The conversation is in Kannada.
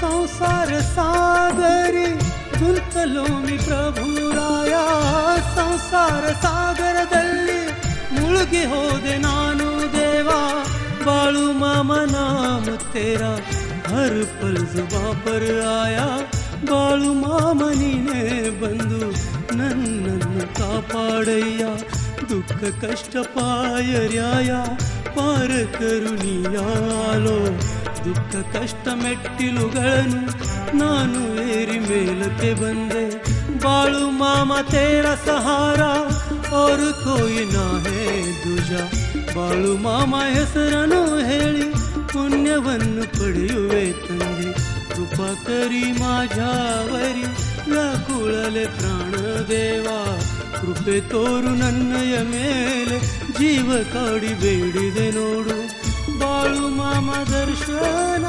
ಸಂಸಾರ ಸಾಗರಿ ಗುಂತಲೋ ಮಿ ಪ್ರಭುರಾಯ ಸಂಸಾರ ಸಾಗರದಲ್ಲಿ ಮುಳುಗಿ ಹೋದೆ ನಾನು ದೇವಾ ಬಾಳು ಮಾಮ ನಾಮ तेरा हर पल जुबा पर आया ಬಾಳು ಮಾಮ ನೀನೇ ಬಂದು ನನ್ನನ್ನು ಕಾಪಾಡಯ್ಯ ದುಃಖ ಕಷ್ಟ ಪಾಯರ್ಯಾಯ ಪಾರ ಕರುಣಿಯಾಲೋ ದುಃಖ ಕಷ್ಟ ಮೆಟ್ಟಿಲುಗಳನ್ನು ನಾನು ಏರಿ ಮೇಲಕ್ಕೆ ಬಂದೆ ಬಾಳು ಮಾಮ ತೇರ ಸಹಾರ और कोई ना है दूजा ಬಾಳು ಮಾಮ ಹೆಸರನ್ನು ಹೇಳಿ ಪುಣ್ಯವನ್ನು ಪಡೆಯುವೆ ತಂದೆ ಕೃಪಾ ಕರಿ माझ्यावरी ವ್ಯಾಕುಳಲೆ ಪ್ರಾಣದೇವಾ ಕೃಪೆ ತೋರು ನನ್ನಯ ಮೇಲೆ ಜೀವ ಕಾಡಿ ಬೇಡಿದೆ ನೋಡು ಬಾಳು ಮಾಮ ದರ್ಶನ